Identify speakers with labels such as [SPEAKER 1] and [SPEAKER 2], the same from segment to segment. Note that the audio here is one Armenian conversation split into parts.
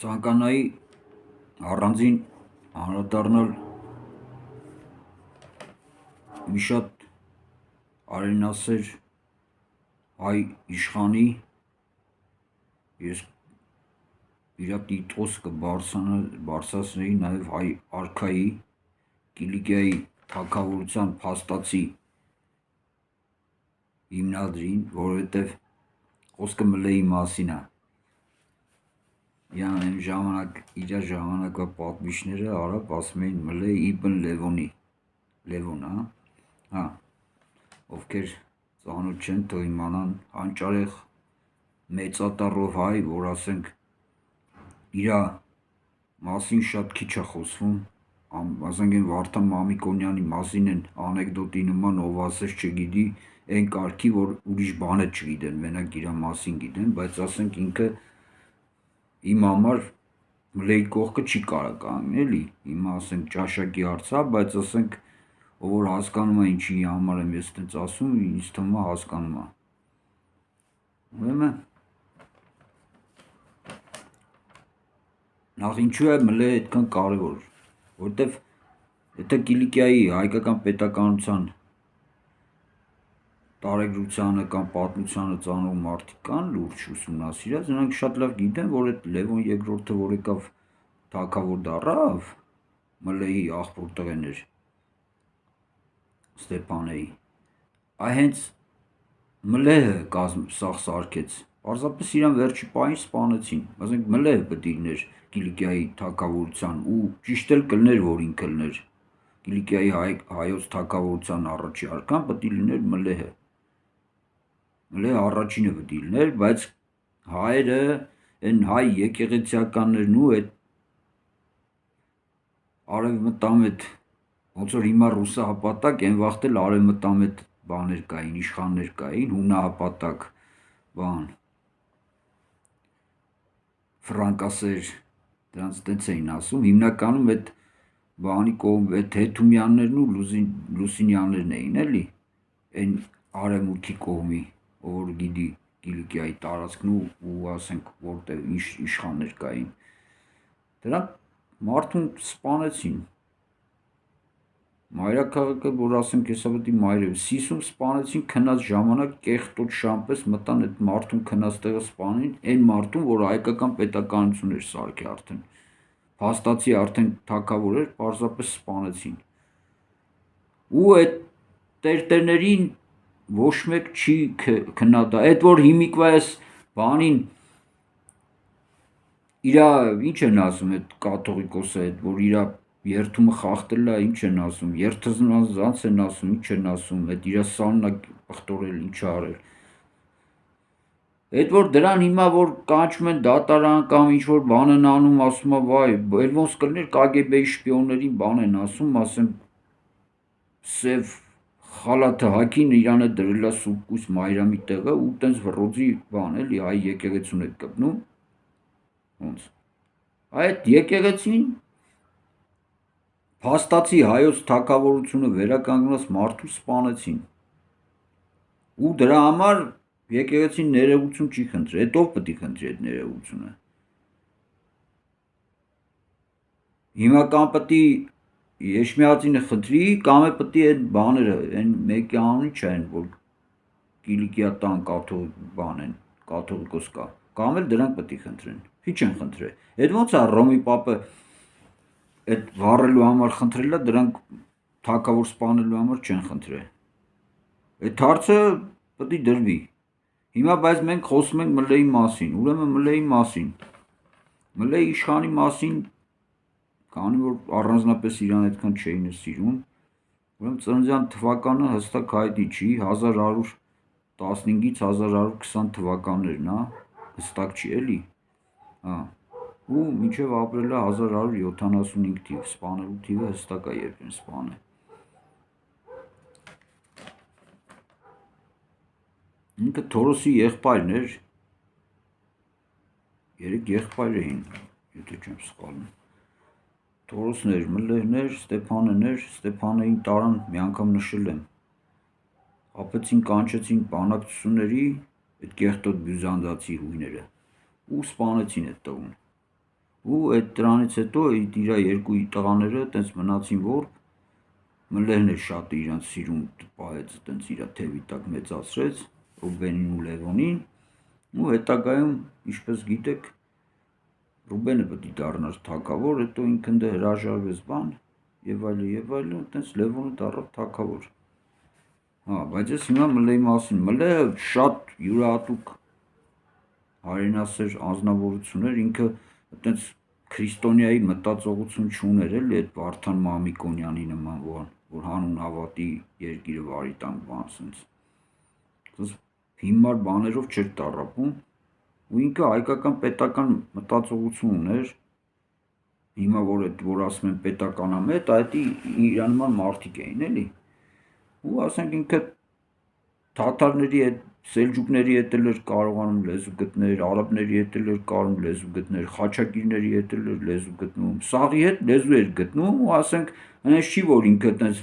[SPEAKER 1] Ցանկանայի առանձին անդրադառնալ մի շատ արենասեր հայ իշխանի, ես իր տիտղոսը կբարձրացնեի նաև հայ արքայի, Կիլիկիայի թագավորության փաստացի հիմնադրին, որովհետև խոսքը Մլեի մասին է։ Այն ժամանակ իր ժամանակվա պատմիչները արավ ասում էին Մլե իբն Լևոն, ովքեր ծանոթ չեն, թող իմանան, հանճարեղ մեծատառով հայ, որ ասենք իր մասին շատ քիչ է խոսվում, ասենք են Վարդան Մամիկոնյանի մասին են անեկդոտի նման, ով ասես չգիտի, այն կարգի, որ ուրիշ բան էլ չգիտեն, մենակ իր մասին գիտեն, բայց ասենք ինքը իմ համար Մլեի կողքը չի կարող կանգնել, էլի, հիմա ասենք ճաշակի հարցա, բայց ասենք ով որ հասկանում է ինչի համար եմ ես այդպես ասում, ինձ թվում է հասկանում է։ Ուրեմն նախ ինչու է Մլեը այդքան կարևոր, որովհետև եթե Կիլիկիայի հայկական պետականության տարեգրությանը կամ պատմությանը ծանոթ մարդիկ կան լուրջ ուսումնասիրած, նրանք շատ լավ գիտեն, որ այդ Լևոն II-ը, որ եկավ թագավոր դառավ, Մլեի աղբոր տղեն էր, Ստեփանեի, հենց Մլեհը սաղ սարքեց, պարզապես իրան վերջի պահին սպանեցին, ասենք Մլեհը պետք է լիներ Կիլիկիայի թագավորության ու ճիշտ էլ կլներ, որ ինքը լիներ Կիլիկիայի հայոց թագավորության առաջի արքան պետք է լիներ Մլեհը առաջինը պետք է լիներ, բայց հայերը, այն հայ եկեղեցիականներն ու այդ արևմտամետ, ոնց որ հիմա ռուսահապատակ, այն վաղտ էլ արևմտամետ բաներ կային, իշխաններ կային, հունահապատակ բան, ֆրանկասեր, դրանց տենց էին ասում, հիմնականում այդ բանի կողմ, այդ Հեթումյաններն ու Լուսինյաններն էին, էլի, այն արևմուտքի կողմի, ով գիտի Կիլիկիայի տարածքն ու ասենք որտեղ ինչ իշխաններ կային, դրանք մարդուն սպանեցին, մայրաքաղաքը, որ ասենք հեսա պետք է մայրը, Սիսում սպանեցին քնած ժամանակ կեղտոտ շամպես մտան այդ մարդուն քնած տեղը սպանին, այն մարդուն, որ հայկական պետականություն էր սարքի արդեն, փաստացի արդեն թագավոր էր, պարզապես սպանեցին, ու այդ տերտերներին ոչ մեկ չի քննադատել, այդ որ հիմիկվա այս բանին իրա ինչ են ասում այդ կաթողիկոսը, այդ որ իրա երթումը խախտել է, ինչ են ասում, երթզանց են ասում, ինչ են ասում, այդ իրա սաննա պղտորել, ինչ արել, այդ որ դրան հիմա որ կանչում են դատարան կամ ինչ որ բան են անում, ասում է վայ, էլ ոնց կլներ KGB-ի շպիոններին բան են ասում, ասեմ սև խալաթը հագին իրան է դրել է սուպկույս Մայրամի տեղը ու տենց վռոձի բան էլի հայ եկեղեցուն է կպնում, ոնց, այդ եկեղեցին փաստացի հայոց թագավորությունը վերականգնած մարդու սպանեցին ու դրա համար եկեղեցին ներողություն չի խնդրել, այդ ով պետք է խնդրի այդ ներողությունը, հիմա կամ պետք է Եշմիածինը խնդրի, կամ է պետք է այդ բաները, այն մեկի անունի չեն, որ Կիլիկիա տան բան են, կաթողիկոս կա, կամ էլ դրանք պետք է խնդրեն, ի չեն խնդրել, այդ ոնց է Ռոմի պապը այդ վառելու համար խնդրել է, դրանք թագավոր սպանելու համար չեն խնդրել, այդ հարցը պետք է դրվի, հիմա բայց մենք խոսում ենք Մլեի մասին, ուրեմն Մլեի մասին, Մլեի իշխանի մասին, քանի որ առանձնապես իրան այդքան չէին սիրում, ուրեմն ծննդյան թվականը հստակ հայտնի չի, 1115-ից 1120 թվականներն, հստակ չի էլի, ու մինչև ապրել է 1175 թիվ, սպանելու թիվը հստակ է երբ են սպանել, ինքը Թորոսի եղբայրն էր, 3 եղբայր էին, եթե չեմ սխալվում, Թորոսներ, Մլեհներ, Ստեփանեներ, Ստեփանեին տարան մի անգամ նշել եմ, ապեցին կանչեցին բանակցությունների այդ կեղտոտ բյուզանդացի հույները ու սպանեցին այդ տղուն, ու այդ դրանից հետո իր երկու տղաները տենց մնացին որբ, Մլերն էր շատ իրանց սիրուն պահեց, տենց իր թևի տակ մեծացրեց, Ռուբենին ու Լևոնին, ու հետագայում, ինչպես գիտեք, Ռուբենը պետք է դառնար թագավոր, հետո ինքն դե հրաժարվեց բան, եւ այլն, տենց Լևոնը դառավ թագավոր։ Հա, բայց ես հիմա Մլեի մասին, Մլեը շատ յուրահատուկ հայրենասեր անձնավորություն էր, ինքը այտենց քրիստոնյայի մտածողություն չուներ էլի, այդ Վարդան Մամիկոնյանի նման որ հանուն հավատի երկիրը վարի տանք բան սենց հիմար բաներով չէր տառապում, ու ինքը հայկական պետական մտածողություն ուներ, հիմա որ ասում են պետականամետ, այդ իր նման մարդիկ էին էլի, ու ասենք ինքը թաթարների հետ, սելջուկների հետ էր կարողանում լեզու գտնել, արաբների հետ էր կարողանում լեզու գտնել, խաչակիրների հետ էր լեզու գտնում, սաղի հետ լեզու էր գտնում, ու ասենք հենց չի որ ինքը տենց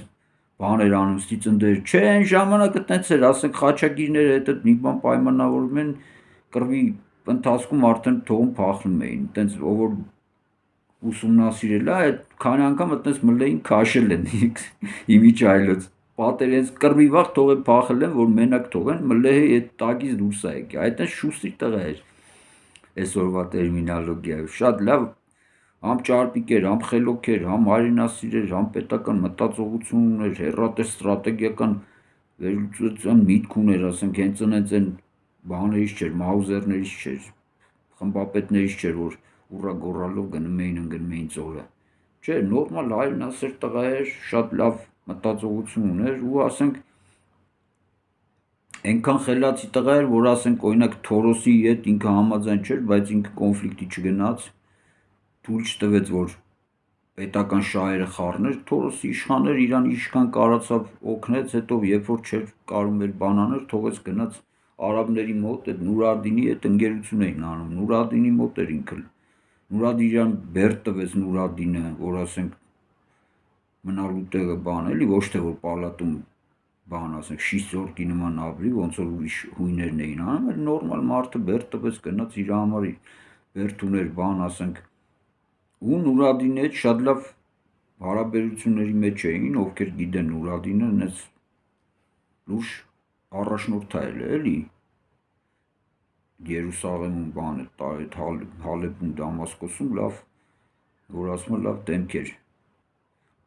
[SPEAKER 1] բաներ անում ստիծնդեր, չէ, այն ժամանակը տենց էր, ասենք խաչակիրները հետ մի բան պայմանավորում են կռվի ընթացքում արդեն թողում փախնում էին, տենց ով որ ուսումնասիրել է, այդ քանի անգամ այտենց Մլեին քաշել են իմիջայլոց, պատեր հենց կռվի վաղ թողել փախել են, որ մենակ թողեն, Մլեհի այդ տակից դուրս է եկել, այտենց շուստի տղա էր, այսօրվա տերմինոլոգիայով, շատ լավ, համ ճարպիկ էր, համ խելոք էր, համ հայրենասիր էր, համ պետական մտածողություն ուներ, հեռատես ստրատեգիական վերլուծության միտք ուներ, ասենք հենց այն բաներից չէր, մաուզերներից չէր, խմբապետներից չէր, որ ուռա գոռալով գնում էին ծովը, չէ, նորմալ հայրենասեր տղա էր, շատ լավ մտածողություն ուներ ու ասենք այնքան խելացի տղա էր, որ ասենք օրինակ Թորոսի հետ ինքը համաձայն չէր, բայց ինքը կոնֆլիկտի չգնաց, թույլ չտվեց, որ պետական շահերը խառներ, Թորոսի իշխաններ իրան ինչքան կարացավ օգնեց, հետո երբ որ չէր կարում էր բանաներ, թողեց գնաց արաբների մոտ, այդ Նուրադինի հետ ընկերություն էին անում, Նուրադինի մոտ էր ինքը, Նուրադին իրան բերդ տվեց Նուրադինը, որ ասենք մնալու տեղը բան էլի, ոչ թե որ պալատում բան ասենք շիստորկի նման ապրի, ոնց որ ուրիշ հույներն էին անում, այլ նորմալ մարդը բերդ տվեց գնաց իր համար բերդ ուներ բան ասենք, ու Նուրադինի հետ շատ լավ հարաբերությունների մեջ էին, ովքեր գիտեն Նուրադինը, այնպես լուրջ առաջնորդայել է էլի, Երուսաղեմում բան է, Հալեբում, Դամասկոսում լավ, որ ասում է լավ դեմք էր,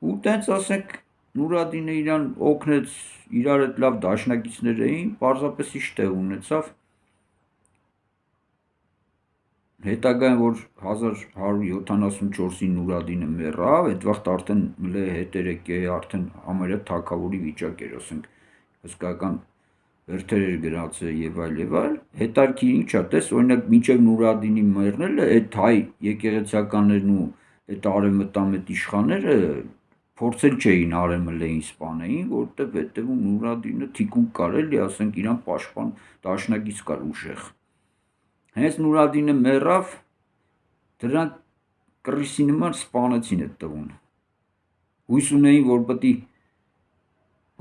[SPEAKER 1] ու տենց ասենք Նուրադինը իրան օգնեց, իրար հետ լավ դաշնակիցներ էին, պարզապես ինչ տեղ ունեցավ, հետագայում որ 1174-ին Նուրադինը մեռավ, այդ վաղտ արդեն Մլեհ հետերեկե արդեն համարյա թագավորի վիճակ էր, ասենք հսկայական հերթեր էր գրացել եւ այլ, հետարքի ինչա, տես օրինակ մինչեւ Նուրադինի մեռնելը այդ հայ եկեղեցիականներն ու այդ արևմտամետ իշխանները փորձել չէին Արեմլեին սպանեին, որտեվ հետևում Նուրադինը թիկուն կար էլի, ասենք իրան պաշտպան դաշնակից կար ուժեղ։ Հենց Նուրադինը մեռավ, դրանք կռիսի նման սպանեցին այդ տղուն։ Հույս ունեին, որ պետք է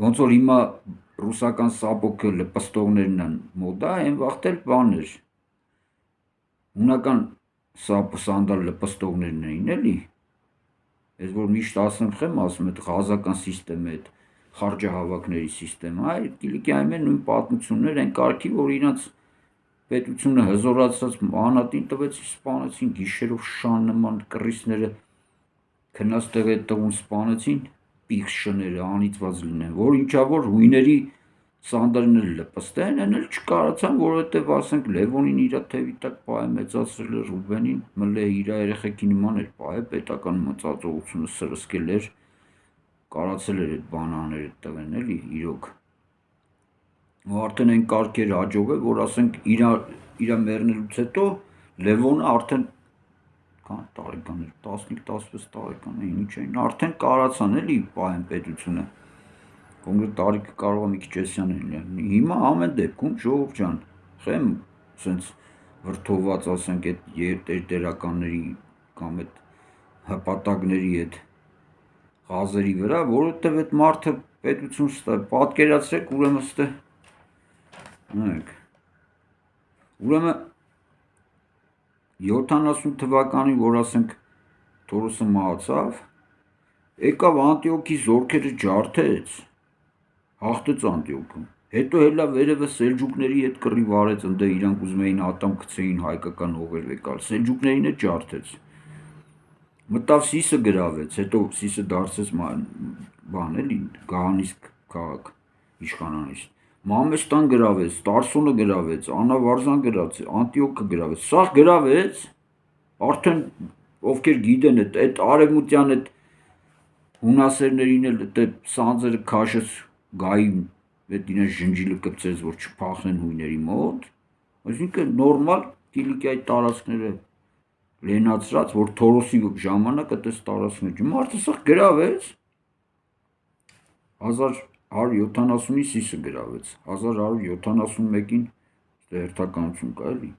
[SPEAKER 1] ոնց որ հիմա ռուսական սապոկը լպստողներն են մոդա, այն վաղտել բան էր։ Հունական սանդալ լպստողներն էին էլի։ Ես որ միշտ ասեմ խեմ ասում այդ ղազական սիստեմը, այդ խարջահավաքների սիստեմը, այ Կիլիկիայի մեջ նույն պատմություններ են կարգի, որ իրանց պետությունը հզորացած անատին տվեցին, սպանեցին, գիշերով շան նման կռիսները քնած տեղ այդ տղուն սպանեցին, պիղծ շները անիծված լինեն, որ ինչա որ հույների սանդալն էլ լպստեն, այն էլ չկարացան, որովհետև ասենք Լևոնին իր թևի տակ պահե մեծացրել էր Ռուբենին, Մլեհ իր երեխեքի նման էր պահե, պետական մտածողությունը սրսկել էր, կարացել էր այդ բանաները տվեն էլի իրոք։ Ու արդեն այն կարգեր հաջողել, որ ասենք իր մեռնելուց հետո Լևոնը արդեն քան տարեկան էր, 15-16 տարեկան էին, ինչ էին, արդեն կարացան էլի պահեն պետությունը։ Կոնկրետ տարիքը կարող է մի քիչ էսյան լինի։ Հիմա ամեն դեպքում ժողովուրդ ջան, խեմ սենց վրթոված ասենք այդ տերականների կամ այդ հպատակների հետ ղազերի վրա, որովհետև այդ մարդը պետություն ստա, պատկերացրեք ուրեմն ստե Ուրեմն 70 թվականին, որ ասենք Թորոսը մահացավ, եկավ Անտիոքի զորքերը ջարդեց, հաղթեց Անտիոքում, հետո հելա վերևը սելջուկների հետ կռիվ արեց, ընդ իրանք ուզում էին ատամ գցեին հայկական հողեր վեկալ, սելջուկներին էլ ջարդեց, մտավ Սիսը գրավեց, հետո Սիսը դարձեց բան էլի, Գահանիսկ քաղաք իշխանանից, Մամեստան գրավեց, Տարսոնը գրավեց, Անավարզան գրավեց, Անտիոքը գրավեց, սաղ գրավեց, արդեն ովքեր գիտեն այդ արևմտյան այդ հունասերներին էլ այդ սանձերը քաշեց գային, այդ իրեն ժնջիլը կպցեց, որ չփախնեն հույների մոտ, այսինքն նորմալ Կիլիկիայի տարածքները լենացրած, որ Թորոսի ժամանակ այդպես տարածքներ, մարդը սաղ գրավեց, 1170-ին Սիսը գրավեց, 1171-ին հերթականություն կա էլի,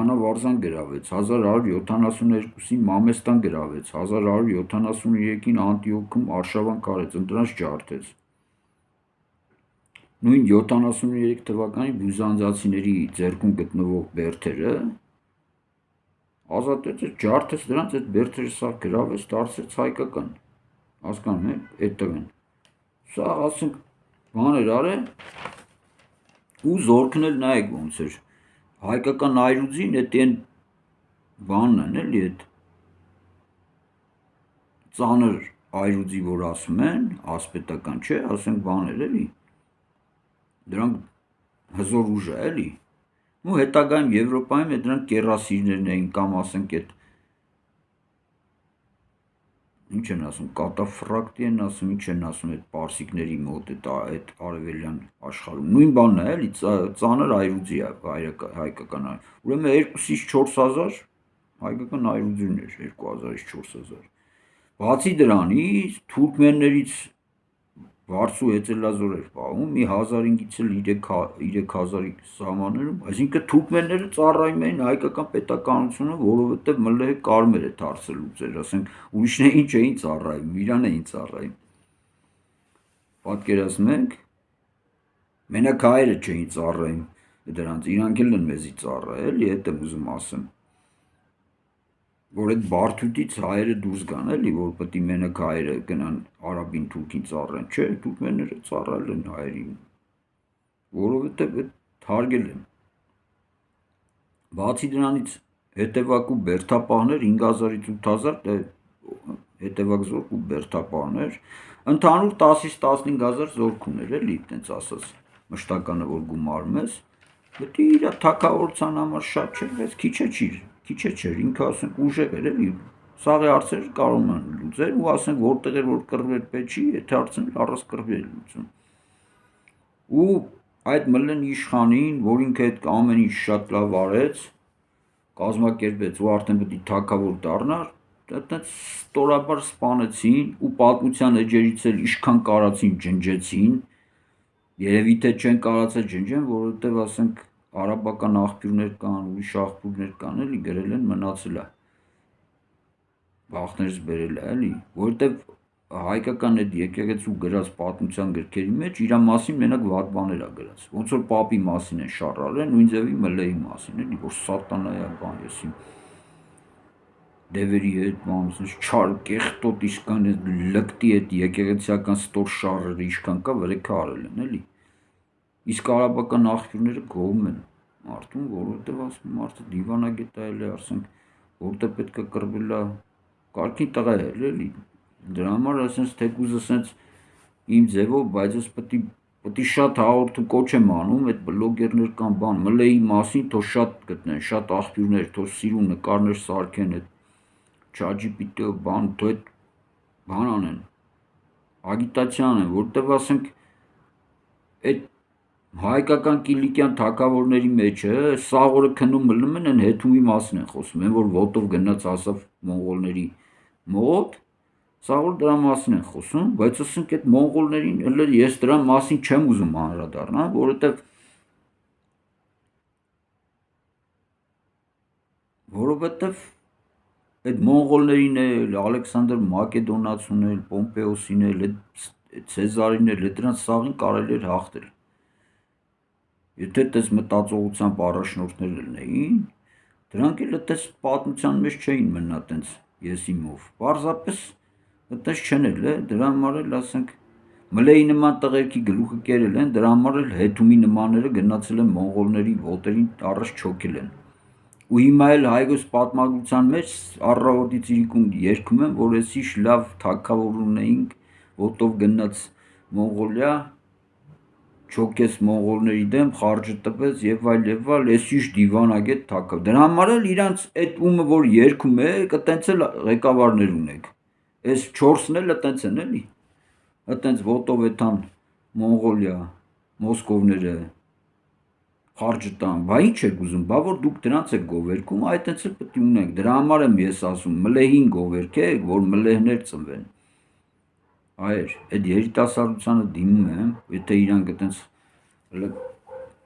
[SPEAKER 1] Անավարզան գրավեց, 1172-ին Մամեստան գրավեց, 1173-ին Անտիոքում Արշավան կարեց, ընտրանց ջարդեց, նույն 73 թվականին բյուզանդացիների ձեռքում գտնվող բերդերը ազատեց, ջարդեց դրանց, այդ բերդերը սա գրավեց, դարձեց հայկական, հասկանում եք, այդ տղեն, սա ասենք բան էր արել, ու զորքն էլ նայեք ոնց էր, հայկական այրուձին էդ են բանն են էլի, էդ ծանր այրուձի, որ ասում են, ասպետական չէ, ասենք բաներ էլի, դրանք հզոր ուժ է էլի, ու հետագայում Եվրոպայում է դրանք կերասիրներն էին, կամ ասենք էդ ինչ են ասում, կատաֆրակտի են ասում, ինչ են ասում այդ պարսիկների մոտ, այդ արևելյան աշխարհում, նույն բանն է էլի, ծանր այրուձի է հայկական այր, ուրեմն 2-ից 4000 հայկական այրուձիներ, 2000-ից 4000, բացի դրանից թուրքմեններից վարձու հեծելազոր էր պահում, մի 1500-ից էլ 3000-ի սահմաններում, այսինքն թուրքմենները ծառայում էին հայկական պետականությունը, որովհետև մլեհը կարմեր է դարձել լուծել, ասենք ուրիշներին չէին ծառայում, իրան էին ծառայում, պատկերացնում եք, մենակ հայերը չէին ծառայում դրանց, իրանք էլ են մեզի ծառայել, հետ եմ ուզում ասեմ, որ այդ բարդույթից հայերը դուրս գան էլի, որ պետք է մենակ հայերը գնան արաբին թուրքին ծառայեն, չէ, թուրքմենները ծառայել են հայերին, որովհետև հարգել են, բացի դրանից հետևակ ու բերդապահներ 5000-ից 8000 հետևակ զորք ու բերդապահներ, ընդհանուր 10-ից 15000 զորք ուներ էլի, տենց ասած, մշտականը որ գումարում ես, պետք է իր թագավորության համար շատ չէ, բայց քիչ է չէր, ինքը ասենք ուժեղ էր էլի, սաղի հարցեր կարող են լուծել ու ասենք որտեղ էր որ կռվեր պետք չի, եթե հարցն առանց կռվի էր լուծում։ Ու այդ մլն իշխանին, որ ինքը այդ ամեն ինչ շատ լավ արեց, կազմակերպեց ու արդեն պետք է թագավոր դառնար, այդտենց ստորաբար սպանեցին ու պատմության էջերից էլ ինչքան կարացին ջնջեցին, երևի թե չեն կարացել ջնջեն, որովհետև ասենք արաբական աղբյուրներ կան, ուրիշ աղբյուրներ կան, էլի գրել են մնացել է, բախտերս բերել է, էլի, որովհետև հայկական այդ եկեղեցու գրած պատմության գրքերի մեջ իր մասին մենակ վատ բաներ է գրած, ոնց որ պապի մասին են շարարել, նույն ձևի մլեի մասին, էլի, որ սատանայա բան եսի, դևերի հետ բան, չար կեղտոտ իսկան լկտի այդ եկեղեցիական ստոր շարերը ինչքան կա վրեքը արել են, էլի, իսկ արաբական աղբյուրները գովում են մարդուն, որովհետև ասում մարդը դիվանագետ է էլ է, ասենք, որտեղ պետք է կռվել է, կարգին տղա է էլի, դրա համար ասենց թեկուզ ասենց իմ ձևով, բայց ես պետք է շատ հաղորդում կոչ եմ անում, այդ բլոգերներ կան բան, մլեի մասին, թող շատ գտնեն, շատ աղբյուրներ, թող սիրուն նկարներ սարքեն, այդ ChatGPT-ով բան, թող այդ բան անեն, ագիտացիա անեն, որտեղ ասենք այդ հայկական կիլիկյան թագավորների մեջը սաղ օրը քնում մլնում են հետումի մասին են խոսում, են որ ոտով գնաց ասավ մոնղոլների մոտ, սաղ օր դրա մասին են խոսում, բայց ասենք այդ մոնղոլներին էլ ես դրա մասին չեմ ուզում անդրադառնալ, որովհետև այդ մոնղոլներին էլ, Ալեքսանդր Մակեդոնացուն էլ, Պոմպեոսին էլ, Ցեզարին էլ, դրանց սաղին կարելի էր հաղթել։ Եթե տես մտածողությամբ առաջնորդներ լինեին, Դրանք էլ այդպես պատմության մեջ չէին մնա տենց եսիմով։ Պարզապես այդպես չեն էլ, դրա համար էլ ասենք մլեի նման տղերքի գլուխը կերել են, դրա համար էլ հետումի նմանները գնացել են մոնղոլների ոտերին առաջ չոքել են։ Ու հիմա էլ հայոց պատմագրության մեջ առավոտի ծիրիկուն երգում են, որ էսի լավ թագավոր ունեինք, ոտով գնաց Մոնղոլիա, չոքեց մոնղոլների դեմ, խարջը տվեց եւ այլ, էսիշ դիվանագետ թագավ։ Դրա համար էլ իրանց այդ ումը որ երգում է, կտենց էլ ղեկավարներ ունեք։ Այս 4-ն էլ այտենց են էլի։ Այտենց ոտով էթան Մոնղոլիա, Մոսկովները խարջը տան, բա ինչ եք ուզում, բա որ դուք դրանց եք գովերքում, այտենց էլ պետք է ունենք։ Դրա համար եմ ես ասում, մլեհին գովերքեք, որ մլեհներ ծնվեն։ Այր, այդ երիտասարդությանը դիմում եմ, եթե իրանք այտենց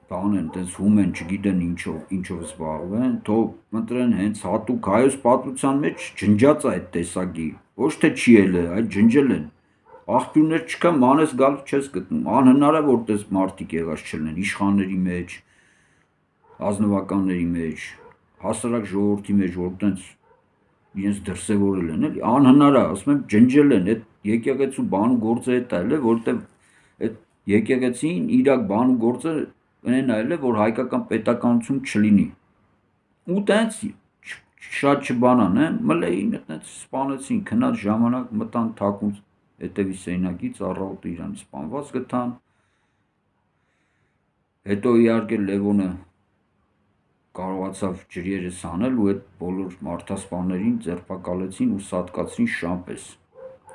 [SPEAKER 1] բան են, այտենց հում են, չգիտեն ինչով զբաղվեն, թող ընտրեն հենց հատուկ հայոց պատմության մեջ ջնջած է այդ տեսակի, ոչ թե չի էլ է, այլ ջնջել են։ Աղբյուրներ չկա, մանես գալ չես գտնում, անհնար է որ տես մարդիկ եղած չլինեն, իշխանների մեջ, ազնվականների մեջ, հասարակ ժողովրդի մեջ, որ տենց իրենց դրսևորել են, էլի, անհնար է, ասում եմ, ջնջել են, այդ եկեղեցու բանու գործը էդ էլ է, որտեղ այդ եկեղեցին իրակ բանու գործը ունեն այլ է, որ հայկական պետականություն չլինի։ Ու տենց շատ չբանան, մլեին այտենց սպանեցին, քնած ժամանակ մտան թակուն հետևի սենյակից, առավոտը իրան սպանված գտան։ Հետո իհարկե Լևոնը կարողացավ ջրերս անել ու այդ բոլոր մարդասպաններին ձերբակալեցին ու սատկացրին շամպես։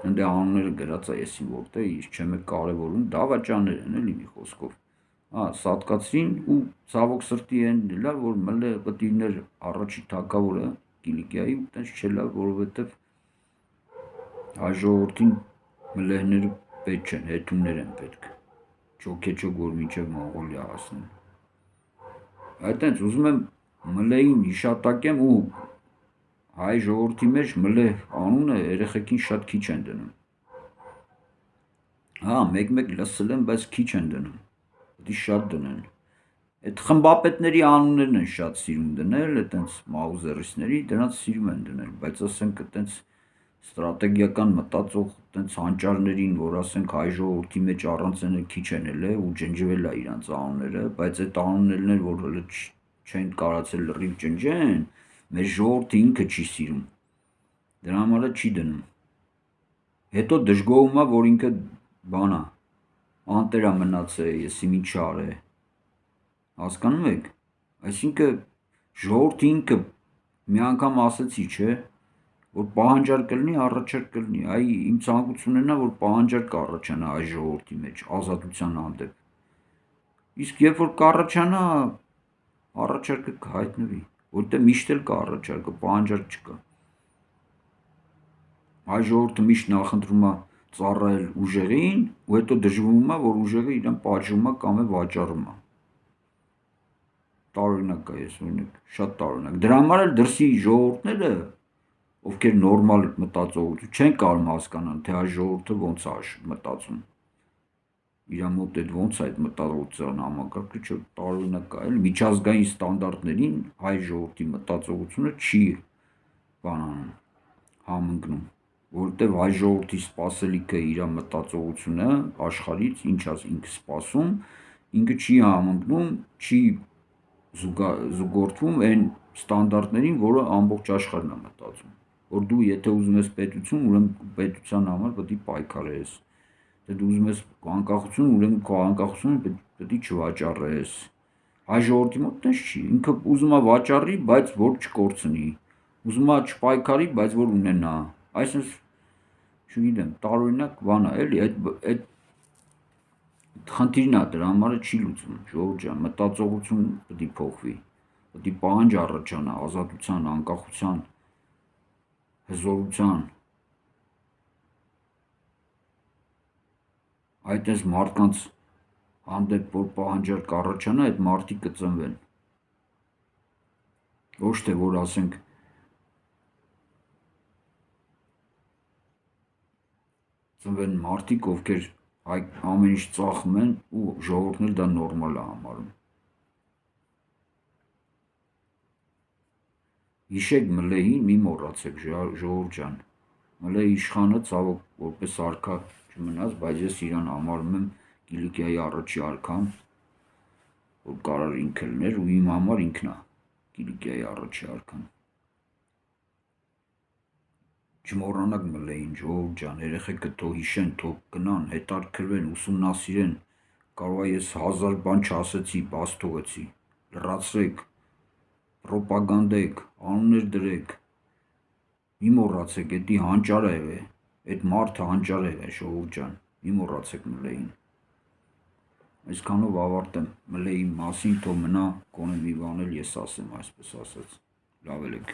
[SPEAKER 1] Ընդ անունները գրած է եսի որտեղ իր չեմ կարևորում, դավաճաններ են էլի մի խոսքով։ Սատկացրին ու ցավոք սրտի են լավ որ մլը պտիներ առաջի թագավորը Կիլիկիայի ու տենց չելա, որովհետև հայ ժողովրդին մլեհները պետք չեն, հետումներ են պետք։ Չոքեչոք որ մինչև Մոնղոլիա հասնեն։ Այտենց ուզում եմ մլեին հիշատակեմ ու հայ ժողովրդի մեջ մլեհ անունը երեխեքին շատ քիչ են դնում։ Մեկ-մեկ լսել եմ, բայց քիչ են դնում։ Պետք է շատ դնեն։ Այդ խմբապետների անուններն են շատ սիրում դնել, այտենց մաուզերիստների, դրանց սիրում են դնել, բայց ասենք այտենց ստրատեգիական մտածող այտենց հանճարներին, որ ասենք հայ ժողովրդի մեջ առանց են քիչ են էլ ու ջնջվել է իրանց անունները, բայց այդ անուններն էլ որ հələ չեն կարացել լրիվ ջնջեն, մեր ժողովրդը ինքը չի սիրում։ Դրա համար չի դնում։ Հետո դժգոհում է, որ ինքը բանա անտերա մնացել, եսի ինչ արե։ Հասկանում եք։ Այսինքն ժողովրդը ինքը մի անգամ ասեցի, չէ, որ պահանջար կլինի, առաջարկ կլինի։ Այ իմ ցանկությունն է, որ պահանջար կառաջանա այ ժողովրդի մեջ ազատության հանդեպ։ Իսկ երբ որ կառաջանա, առաջարկը կհայտնվի, որտեղ միշտ էլ կա առաջարկը, պահանջարկ չկա։ Հայ ժողովուրդը միշտ նախընտրում է ծառայել ուժեղին ու հետո դժվում է, որ ուժեղը իրեն պատժում է կամ վաճառում է։ Տարօրինակ է, ես օրինակ շատ տարօրինակ։ Դրա համար էլ դրսի ժողովուրդները, ովքեր նորմալ մտածողություն չեն կարող հասկանալ, թե հայ ժողովուրդը ոնց է մտածում։ Իր մոտ այդ ոնց է այդ մտածողության համակարգը չէ տարօրինակ է, միջազգային ստանդարտներին հայ ժողովրդի մտածողությունը չի բանանում համընկնում, որտեղ հայ ժողովրդի սպասելիքը իր մտածողությունը աշխարհից ինչ է ինքը սպասում, ինքը չի համընկնում, չի զուգորդվում այն ստանդարտներին, որը ամբողջ աշխարհն է մտածում, որ դու եթե ուզում ես պետություն, ուրեմն պետության համար պետք է պայքարես, թե դու ուզում ես անկախություն, ուրեմն քո անկախությունը պետք է չվաճառես։ Հայ ժողովրդի մոտ տես չի, ինքը ուզում է վաճառի, բայց որ չկորցնի, ուզում է չպայքարի, բայց որ ունենա, այսինքն չգիտեմ, տարօրինակ բան է, էլի, այդ խնդիրն է, դրա համար չի լուծվում, ժողովուրդ ջան, մտածողություն պետք է փոխվի, պետք է պահանջ առաջանա ազատության, անկախության, հզորության։ Այդպես մարդկանց հանդեպ որ պահանջարկ առաջանա, այդ մարդիկ կծնվեն։ Ոչ թե որ ասենք ծնվեն մարդիկ, ովքեր ամեն ինչ ծախում են ու ժողովուրդն էլ դա նորմալ է համարում։ Հիշեք Մլեհին, մի մոռացեք ժողովուրդ ջան, Մլեհ իշխանը ցավոք որպես արքա չմնաց, բայց ես իրան համարում եմ Կիլիկիայի առաջի արքան, որ կարար ինքը լիներ ու իմ համար ինքն է Կիլիկիայի առաջի արքան։ Չմոռանաք Մլեհին, ժողովուրդ ջան, երեխեքը թող հիշեն, թող գնան, հետաքրքրվեն, ուսումնասիրեն, կարող է ես 1000 բան չասեցի, բաց թողեցի, լրացրեք, պրոպագանդեք, անուններ դրեք, մի մոռացեք, էդի հանճար է եղել, այդ մարդը հանճար է եղել, ժողովուրդ ջան, մի մոռացեք Մլեհին։ Այսքանով ավարտեմ Մլեհի մասին, թող մնա, գոնե մի բան էլ ես ասեմ, այսպես ասած, լավ ելեք։